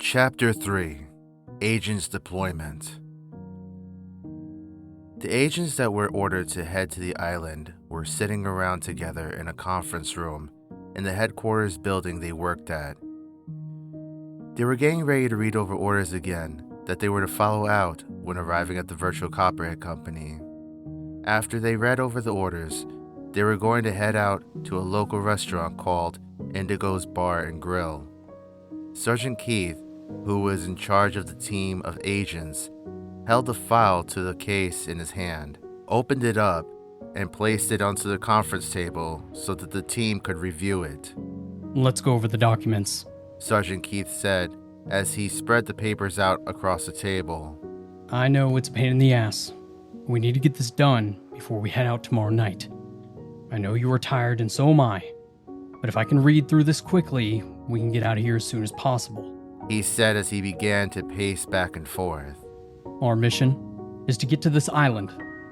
Chapter 3 Agents Deployment. The agents that were ordered to head to the island were sitting around together in a conference room in the headquarters building they worked at. They were getting ready to read over orders again that they were to follow out when arriving at the virtual Copperhead Company. After they read over the orders, they were going to head out to a local restaurant called Indigo's Bar and Grill. Sergeant Keith, who was in charge of the team of agents, held the file to the case in his hand, opened it up, and placed it onto the conference table so that the team could review it. Let's go over the documents, Sergeant Keith said as he spread the papers out across the table. I know it's a pain in the ass. We need to get this done before we head out tomorrow night. I know you are tired and so am I, but if I can read through this quickly, we can get out of here as soon as possible, he said as he began to pace back and forth. Our mission is to get to this island,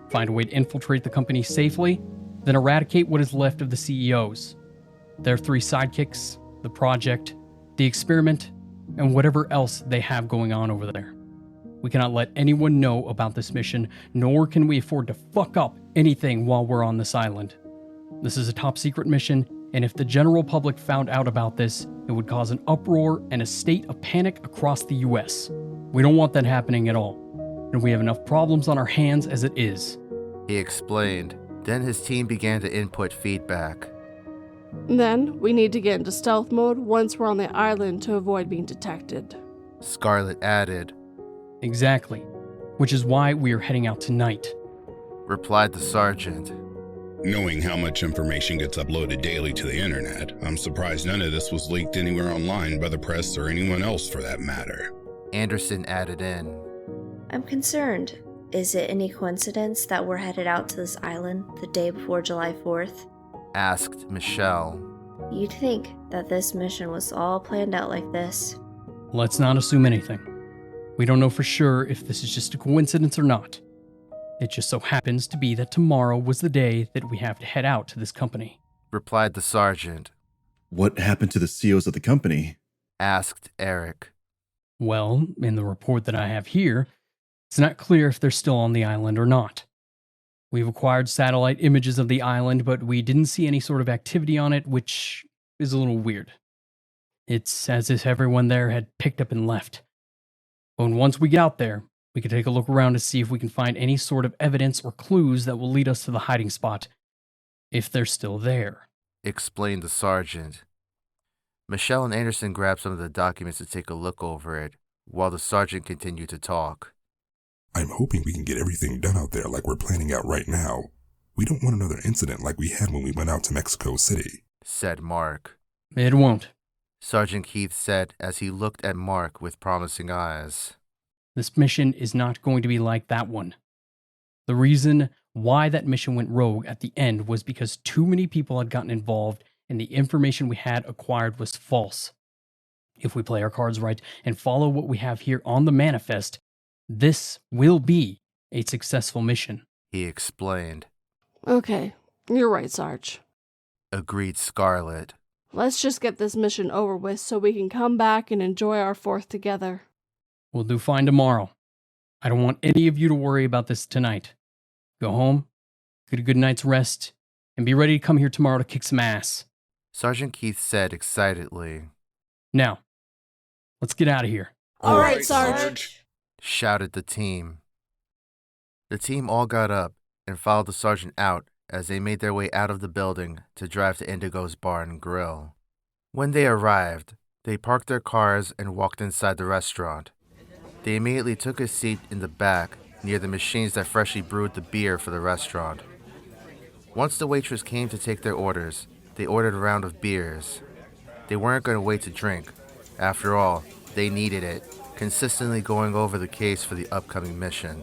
find a way to infiltrate the company safely, then eradicate what is left of the CEOs, their 3 sidekicks, the project, the experiment, and whatever else they have going on over there. We cannot let anyone know about this mission, nor can we afford to fuck up anything while we're on this island. This is a top secret mission, and if the general public found out about this, it would cause an uproar and a state of panic across the US. We don't want that happening at all, and we have enough problems on our hands as it is, he explained. Then his team began to input feedback. Then, we need to get into stealth mode once we're on the island to avoid being detected, Scarlet added. Exactly, which is why we are heading out tonight, replied the sergeant. Knowing how much information gets uploaded daily to the internet, I'm surprised none of this was leaked anywhere online by the press or anyone else for that matter, Anderson added in. I'm concerned. Is it any coincidence that we're headed out to this island the day before July 4th? Asked Michelle. You'd think that this mission was all planned out like this. Let's not assume anything. We don't know for sure if this is just a coincidence or not. It just so happens to be that tomorrow was the day that we have to head out to this company, replied the sergeant. What happened to the CEOs of the company? Asked Eric. Well, in the report that I have here, it's not clear if they're still on the island or not. We've acquired satellite images of the island, but we didn't see any sort of activity on it, which is a little weird. It's as if everyone there had picked up and left. But once we get out there, we can take a look around to see if we can find any sort of evidence or clues that will lead us to the hiding spot, if they're still there, explained the sergeant. Michelle and Anderson grabbed some of the documents to take a look over it, while the sergeant continued to talk. I'm hoping we can get everything done out there like we're planning out right now. We don't want another incident like we had when we went out to Mexico City, said Mark. It won't, Sergeant Keith said as he looked at Mark with promising eyes. This mission is not going to be like that one. The reason why that mission went rogue at the end was because too many people had gotten involved and the information we had acquired was false. If we play our cards right and follow what we have here on the manifest, this will be a successful mission, he explained. Okay, you're right, Sarge. Agreed Scarlet. Let's just get this mission over with so we can come back and enjoy our 4th together. We'll do fine tomorrow. I don't want any of you to worry about this tonight. Go home, get a good night's rest, and be ready to come here tomorrow to kick some ass, Sergeant Keith said excitedly. Now, let's get out of here. All right, Sarge, shouted the team. The team all got up and followed the sergeant out as they made their way out of the building to drive to Indigo's Bar and Grill. When they arrived, they parked their cars and walked inside the restaurant. They immediately took a seat in the back near the machines that freshly brewed the beer for the restaurant. Once the waitress came to take their orders, they ordered a round of beers. They weren't going to wait to drink. After all, they needed it, consistently going over the case for the upcoming mission.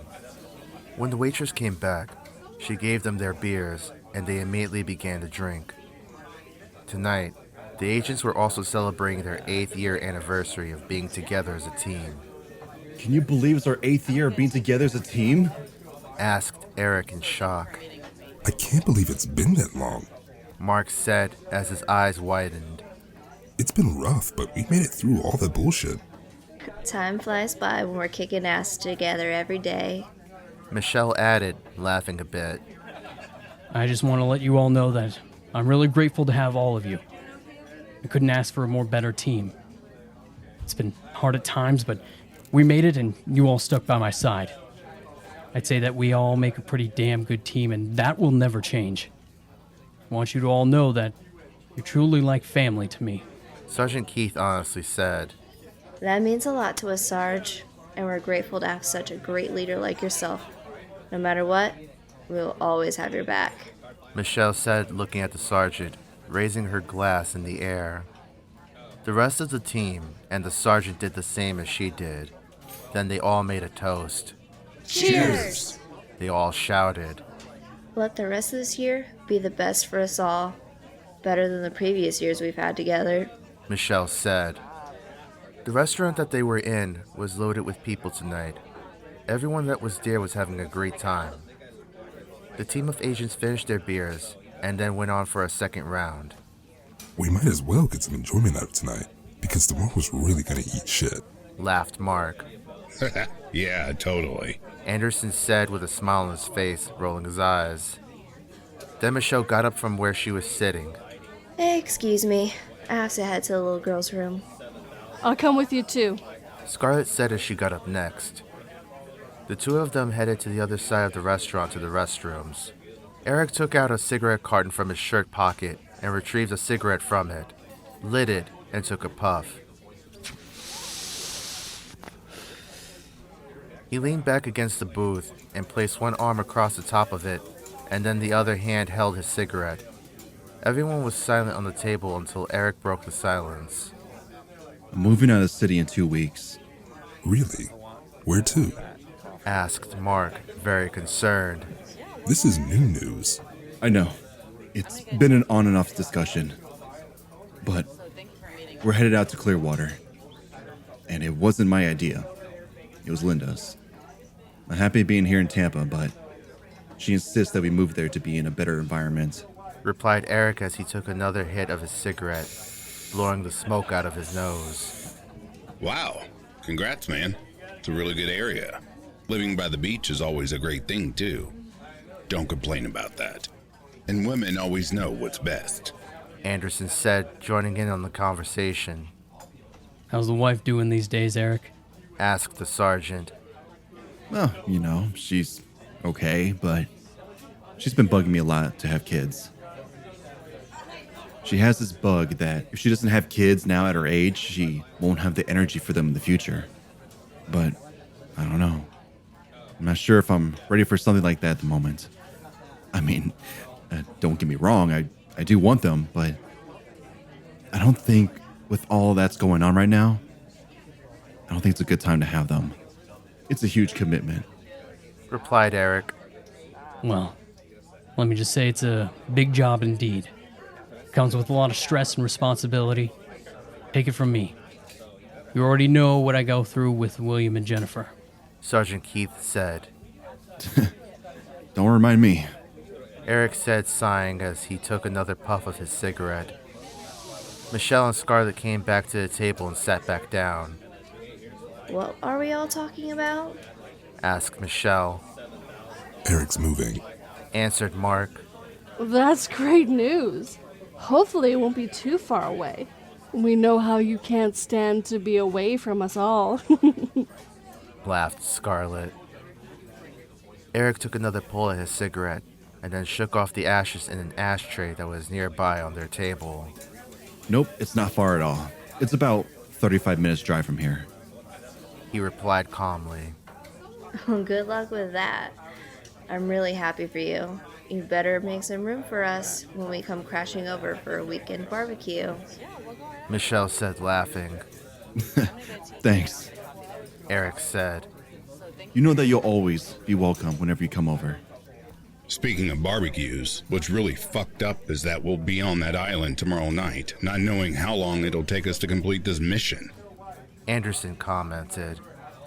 When the waitress came back, she gave them their beers, and they immediately began to drink. Tonight, the agents were also celebrating their 8th year anniversary of being together as a team. Can you believe it's our 8th year of being together as a team? Asked Eric in shock. I can't believe it's been that long, Mark said as his eyes widened. It's been rough, but we made it through all the bullshit. Time flies by when we're kicking ass together every day. Michelle added, laughing a bit. I just want to let you all know that I'm really grateful to have all of you. I couldn't ask for a more better team. It's been hard at times, but we made it and you all stuck by my side. I'd say that we all make a pretty damn good team, and that will never change. I want you to all know that you're truly like family to me. Sergeant Keith honestly said. That means a lot to us, Sarge, and we're grateful to have such a great leader like yourself. No matter what, we'll always have your back. Michelle said, looking at the sergeant, raising her glass in the air. The rest of the team and the sergeant did the same as she did. Then they all made a toast. Cheers! They all shouted. Let the rest of this year be the best for us all. Better than the previous years we've had together. Michelle said. The restaurant that they were in was loaded with people tonight. Everyone that was there was having a great time. The team of agents finished their beers and then went on for a second round. We might as well get some enjoyment out of tonight, because tomorrow's really gonna eat shit. Laughed Mark. Yeah, totally. Anderson said with a smile on his face, rolling his eyes. Then Michelle got up from where she was sitting. Hey, excuse me. I have to head to the little girl's room. I'll come with you too. Scarlett said as she got up next. The two of them headed to the other side of the restaurant to the restrooms. Eric took out a cigarette carton from his shirt pocket and retrieved a cigarette from it, lit it, and took a puff. He leaned back against the booth and placed one arm across the top of it, and then the other hand held his cigarette. Everyone was silent on the table until Eric broke the silence. I'm moving out of the city in 2 weeks. Really? Where to? Asked Mark, very concerned. This is new news. I know. It's been an on and off discussion. But we're headed out to Clearwater. And it wasn't my idea. It was Linda's. I'm happy being here in Tampa, but she insists that we move there to be in a better environment. Replied Eric as he took another hit of his cigarette, blowing the smoke out of his nose. Wow. Congrats, man. It's a really good area. Living by the beach is always a great thing, too. Don't complain about that. And women always know what's best. Anderson said, joining in on the conversation. How's the wife doing these days, Eric? Asked the sergeant. Well, you know, she's okay, but she's been bugging me a lot to have kids. She has this bug that if she doesn't have kids now at her age, she won't have the energy for them in the future. But I don't know. I'm not sure if I'm ready for something like that at the moment. I mean, don't get me wrong, I do want them, but I don't think with all that's going on right now, I don't think it's a good time to have them. It's a huge commitment. Replied Eric. Well, let me just say it's a big job indeed. Comes with a lot of stress and responsibility. Take it from me. You already know what I go through with William and Jennifer. Sergeant Keith said. Don't remind me. Eric said, sighing as he took another puff of his cigarette. Michelle and Scarlett came back to the table and sat back down. What are we all talking about? Asked Michelle. Eric's moving. Answered Mark. That's great news. Hopefully it won't be too far away. We know how you can't stand to be away from us all. Laughed Scarlett. Eric took another pull at his cigarette and then shook off the ashes in an ashtray that was nearby on their table. Nope, it's not far at all. It's about 35 minutes drive from here. He replied calmly. Good luck with that. I'm really happy for you. You better make some room for us when we come crashing over for a weekend barbecue. Michelle said, laughing. Thanks. Eric said. You know that you'll always be welcome whenever you come over. Speaking of barbecues, what's really fucked up is that we'll be on that island tomorrow night, not knowing how long it'll take us to complete this mission. Anderson commented.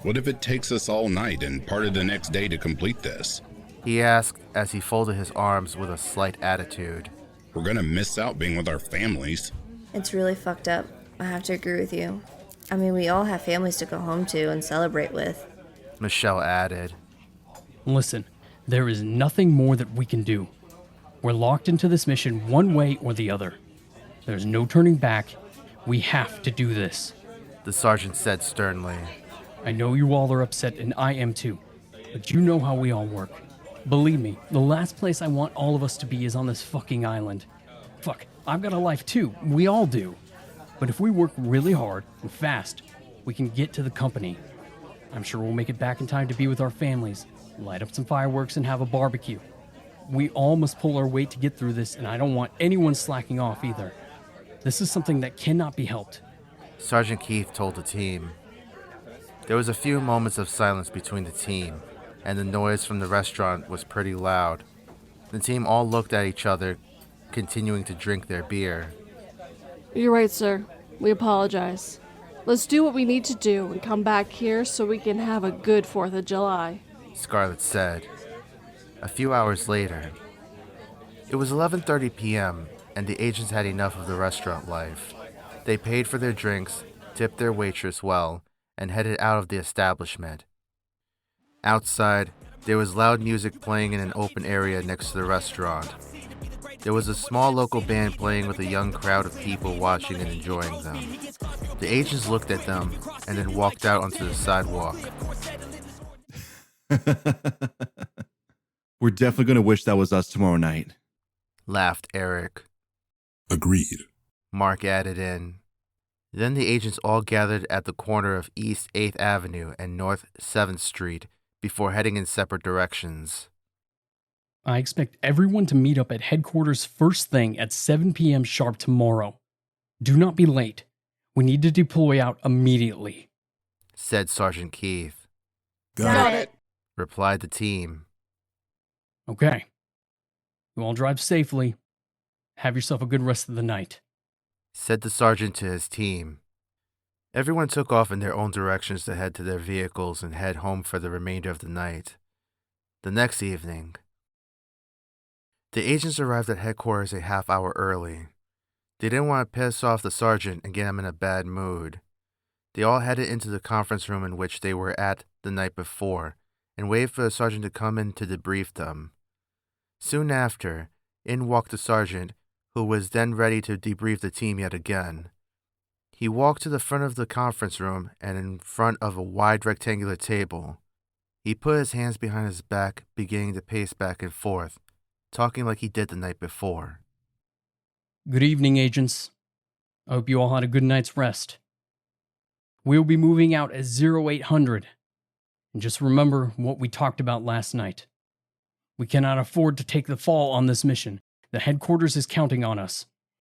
What if it takes us all night and part of the next day to complete this? He asked as he folded his arms with a slight attitude. We're gonna miss out being with our families. It's really fucked up. I have to agree with you. I mean, we all have families to go home to and celebrate with. Michelle added. Listen, there is nothing more that we can do. We're locked into this mission one way or the other. There's no turning back. We have to do this. The sergeant said sternly. I know you all are upset, and I am too. But you know how we all work. Believe me, the last place I want all of us to be is on this fucking island. Fuck, I've got a life too. We all do. But if we work really hard and fast, we can get to the company. I'm sure we'll make it back in time to be with our families, light up some fireworks, and have a barbecue. We all must pull our weight to get through this, and I don't want anyone slacking off either. This is something that cannot be helped. Sergeant Keith told the team. There was a few moments of silence between the team, and the noise from the restaurant was pretty loud. The team all looked at each other, continuing to drink their beer. You're right, sir. We apologize. Let's do what we need to do and come back here so we can have a good 4th of July. Scarlett said. A few hours later, it was 11:30 p.m., and the agents had enough of the restaurant life. They paid for their drinks, tipped their waitress well, and headed out of the establishment. Outside, there was loud music playing in an open area next to the restaurant. There was a small local band playing with a young crowd of people watching and enjoying them. The agents looked at them and then walked out onto the sidewalk. We're definitely going to wish that was us tomorrow night. Laughed Eric. Agreed. Mark added in. Then the agents all gathered at the corner of East 8th Avenue and North 7th Street before heading in separate directions. I expect everyone to meet up at headquarters first thing at 7 p.m. sharp tomorrow. Do not be late. We need to deploy out immediately, said Sergeant Keith. Got it. Replied the team. Okay. You all drive safely. Have yourself a good rest of the night, said the sergeant to his team. Everyone took off in their own directions to head to their vehicles and head home for the remainder of the night. The next evening, the agents arrived at headquarters a half hour early. They didn't want to piss off the sergeant and get him in a bad mood. They all headed into the conference room in which they were at the night before and waited for the sergeant to come in to debrief them. Soon after, in walked the sergeant, who was then ready to debrief the team yet again. He walked to the front of the conference room and in front of a wide rectangular table. He put his hands behind his back, beginning to pace back and forth, talking like he did the night before. Good evening, agents. I hope you all had a good night's rest. We'll be moving out at 0800. And just remember what we talked about last night. We cannot afford to take the fall on this mission. The headquarters is counting on us.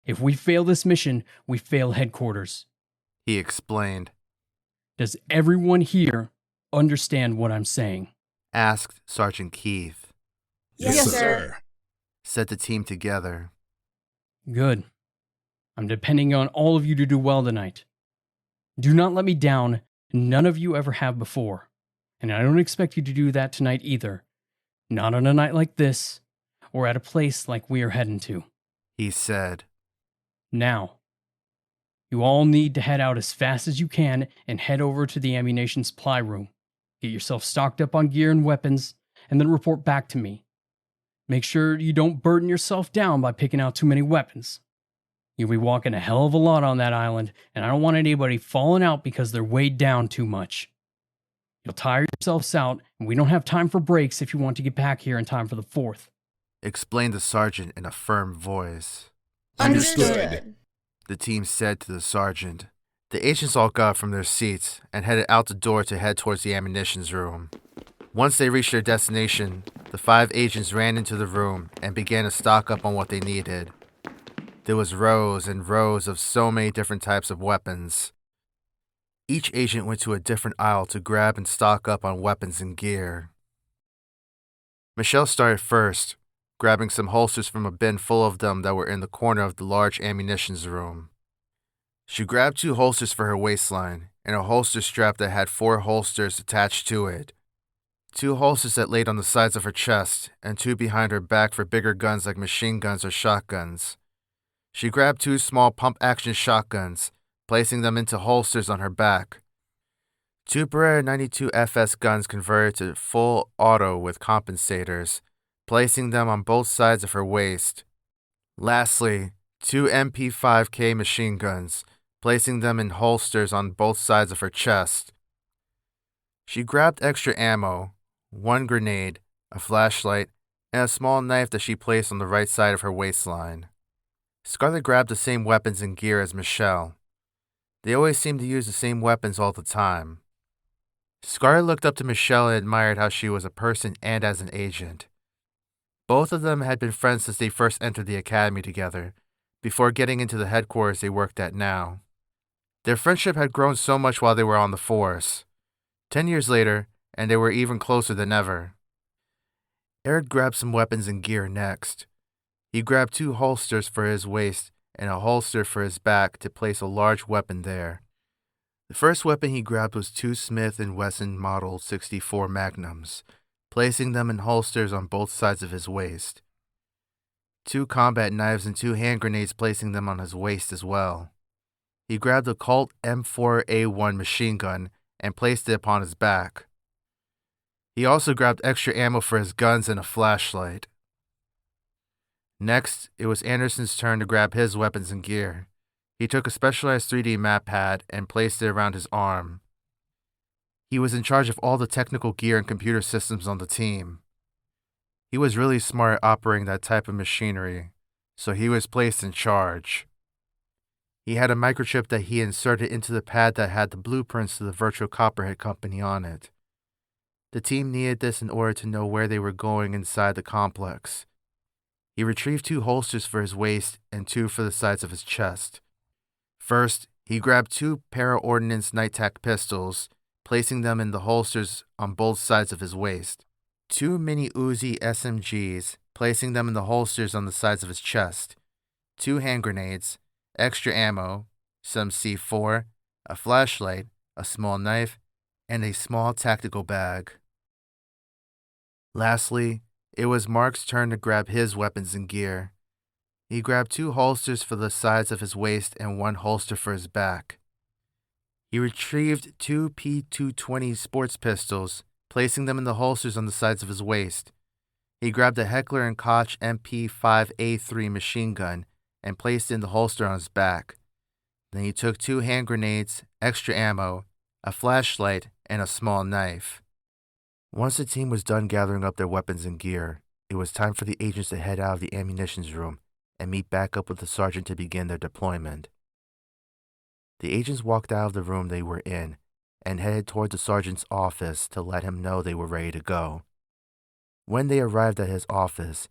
If we fail this mission, we fail headquarters. He explained. Does everyone here understand what I'm saying? Asked Sergeant Keith. Yes, sir. Said the team together. Good. I'm depending on all of you to do well tonight. Do not let me down. None of you ever have before. And I don't expect you to do that tonight either. Not on a night like this, or at a place like we are heading to. He said. Now, you all need to head out as fast as you can and head over to the ammunition supply room. Get yourself stocked up on gear and weapons, and then report back to me. Make sure you don't burden yourself down by picking out too many weapons. You'll be walking a hell of a lot on that island, and I don't want anybody falling out because they're weighed down too much. You'll tire yourselves out, and we don't have time for breaks if you want to get back here in time for the 4th. Explained the sergeant in a firm voice. Understood. The team said to the sergeant. The agents all got up from their seats and headed out the door to head towards the ammunitions room. Once they reached their destination, the 5 agents ran into the room and began to stock up on what they needed. There was rows and rows of so many different types of weapons. Each agent went to a different aisle to grab and stock up on weapons and gear. Michelle started first, grabbing some holsters from a bin full of them that were in the corner of the large ammunitions room. She grabbed 2 holsters for her waistline and a holster strap that had 4 holsters attached to it. 2 holsters that laid on the sides of her chest and 2 behind her back for bigger guns like machine guns or shotguns. She grabbed 2 small pump-action shotguns, placing them into holsters on her back. Two Barrera 92 FS guns converted to full auto with compensators, placing them on both sides of her waist. Lastly, two MP5K machine guns, placing them in holsters on both sides of her chest. She grabbed extra ammo, one grenade, a flashlight, and a small knife that she placed on the right side of her waistline. Scarlett grabbed the same weapons and gear as Michelle. They always seemed to use the same weapons all the time. Scarlett looked up to Michelle and admired how she was a person and as an agent. Both of them had been friends since they first entered the academy together, before getting into the headquarters they worked at now. Their friendship had grown so much while they were on the force. 10 years later, and they were even closer than ever. Eric grabbed some weapons and gear next. He grabbed two holsters for his waist and a holster for his back to place a large weapon there. The first weapon he grabbed was two Smith & Wesson Model 64 Magnums, placing them in holsters on both sides of his waist. Two combat knives and two hand grenades, placing them on his waist as well. He grabbed a Colt M4A1 machine gun and placed it upon his back. He also grabbed extra ammo for his guns and a flashlight. Next, it was Anderson's turn to grab his weapons and gear. He took a specialized 3D map pad and placed it around his arm. He was in charge of all the technical gear and computer systems on the team. He was really smart at operating that type of machinery, so he was placed in charge. He had a microchip that he inserted into the pad that had the blueprints to the virtual Copperhead Company on it. The team needed this in order to know where they were going inside the complex. He retrieved two holsters for his waist and two for the sides of his chest. First, he grabbed two para-ordnance night-tac pistols, placing them in the holsters on both sides of his waist. Two mini Uzi SMGs, placing them in the holsters on the sides of his chest. Two hand grenades, extra ammo, some C4, a flashlight, a small knife, and a small tactical bag. Lastly, it was Mark's turn to grab his weapons and gear. He grabbed two holsters for the sides of his waist and one holster for his back. He retrieved two P220 sports pistols, placing them in the holsters on the sides of his waist. He grabbed a Heckler & Koch MP5A3 machine gun and placed it in the holster on his back. Then he took two hand grenades, extra ammo, a flashlight, and a small knife. Once the team was done gathering up their weapons and gear, it was time for the agents to head out of the ammunitions room and meet back up with the sergeant to begin their deployment. The agents walked out of the room they were in and headed toward the sergeant's office to let him know they were ready to go. When they arrived at his office,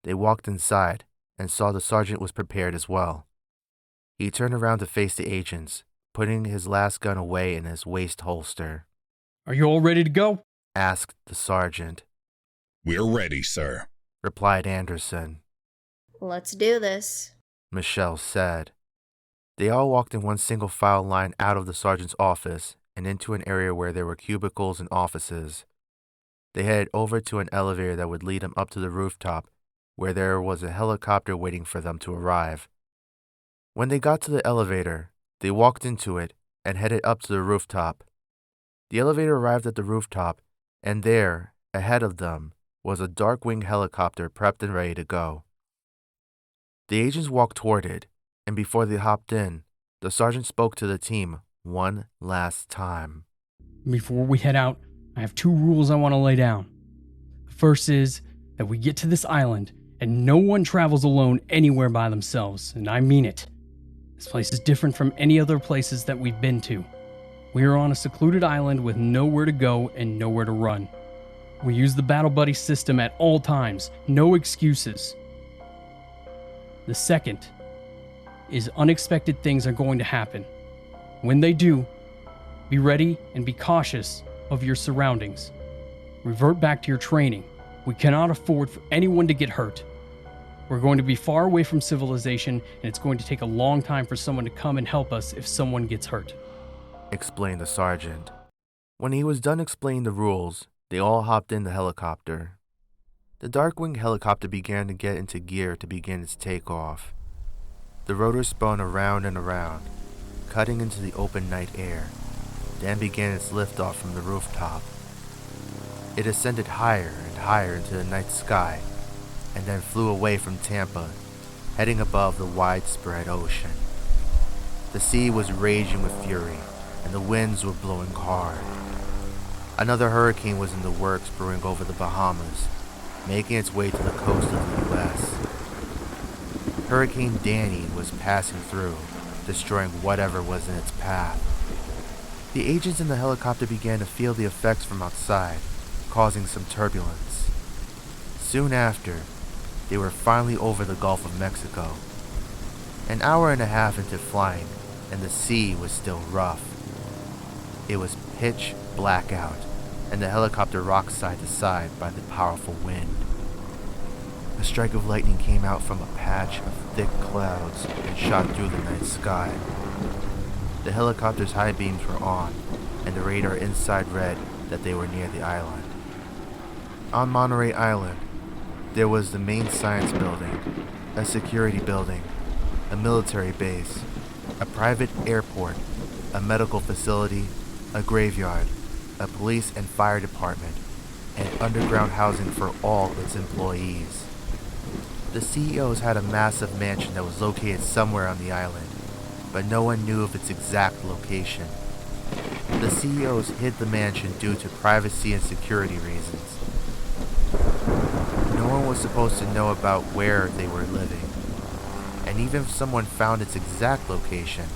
they walked inside and saw the sergeant was prepared as well. He turned around to face the agents, putting his last gun away in his waist holster. Are you all ready to go? Asked the sergeant. We're ready, sir, Replied Anderson. Let's do this. Michelle said. They all walked in one single file line out of the sergeant's office and into an area where there were cubicles and offices. They headed over to an elevator that would lead them up to the rooftop, where there was a helicopter waiting for them to arrive. When they got to the elevator, they walked into it and headed up to the rooftop. The elevator arrived at the rooftop, and there, ahead of them, was a Darkwing helicopter prepped and ready to go. The agents walked toward it, and before they hopped in, the sergeant spoke to the team one last time. Before we head out, I have two rules I want to lay down. The first is that we get to this island and no one travels alone anywhere by themselves, and I mean it. This place is different from any other places that we've been to. We are on a secluded island with nowhere to go and nowhere to run. We use the Battle Buddy system at all times, no excuses. The second is unexpected things are going to happen. When they do, be ready and be cautious of your surroundings. Revert back to your training. We cannot afford for anyone to get hurt. We're going to be far away from civilization, and it's going to take a long time for someone to come and help us if someone gets hurt. Explained the sergeant. When he was done explaining the rules, they all hopped in the helicopter. The Darkwing helicopter began to get into gear to begin its takeoff. The rotors spun around and around, cutting into the open night air, then began its liftoff from the rooftop. It ascended higher and higher into the night sky, and then flew away from Tampa, heading above the widespread ocean. The sea was raging with fury, and the winds were blowing hard. Another hurricane was in the works brewing over the Bahamas, making its way to the coast of the U.S. Hurricane Danny was passing through, destroying whatever was in its path. The agents in the helicopter began to feel the effects from outside, causing some turbulence. Soon after, they were finally over the Gulf of Mexico. An hour and a half into flying, and the sea was still rough. It was pitch black out, and the helicopter rocked side to side by the powerful wind. A strike of lightning came out from a patch of thick clouds and shot through the night sky. The helicopter's high beams were on, and the radar inside read that they were near the island. On Monterey Island, there was the main science building, a security building, a military base, a private airport, a medical facility, a graveyard, a police and fire department, and underground housing for all its employees. The CEOs had a massive mansion that was located somewhere on the island, but no one knew of its exact location. The CEOs hid the mansion due to privacy and security reasons. No one was supposed to know about where they were living, and even if someone found its exact location,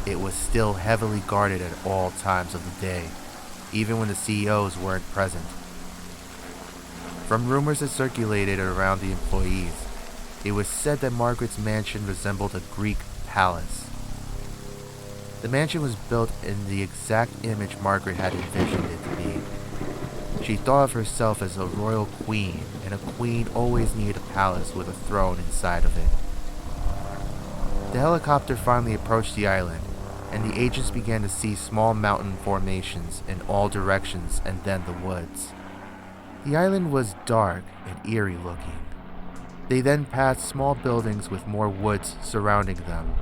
it was still heavily guarded at all times of the day, even when the CEOs weren't present. From rumors that circulated around the employees, it was said that Margaret's mansion resembled a Greek palace. The mansion was built in the exact image Margaret had envisioned it to be. She thought of herself as a royal queen, and a queen always needed a palace with a throne inside of it. The helicopter finally approached the island, and the agents began to see small mountain formations in all directions and then the woods. The island was dark and eerie looking. They then passed small buildings with more woods surrounding them.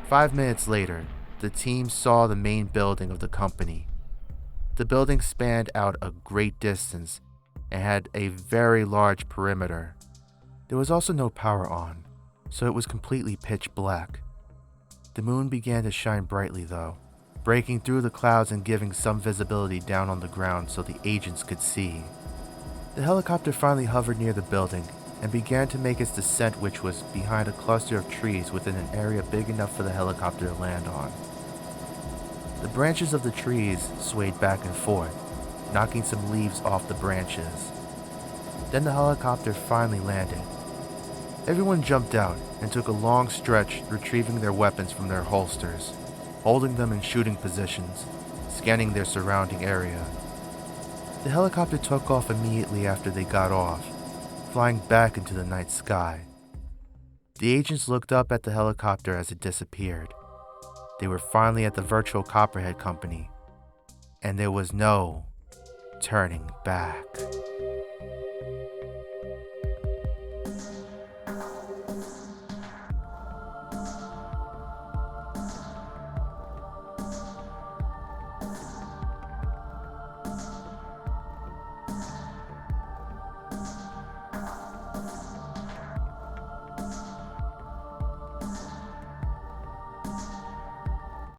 5 minutes later, the team saw the main building of the company. The building spanned out a great distance and had a very large perimeter. There was also no power on, so it was completely pitch black. The moon began to shine brightly though, breaking through the clouds and giving some visibility down on the ground so the agents could see. The helicopter finally hovered near the building and began to make its descent, which was behind a cluster of trees within an area big enough for the helicopter to land on. The branches of the trees swayed back and forth, knocking some leaves off the branches. Then the helicopter finally landed. Everyone jumped out and took a long stretch, retrieving their weapons from their holsters, holding them in shooting positions, scanning their surrounding area. The helicopter took off immediately after they got off, flying back into the night sky. The agents looked up at the helicopter as it disappeared. They were finally at the virtual Copperhead Company, and there was no turning back.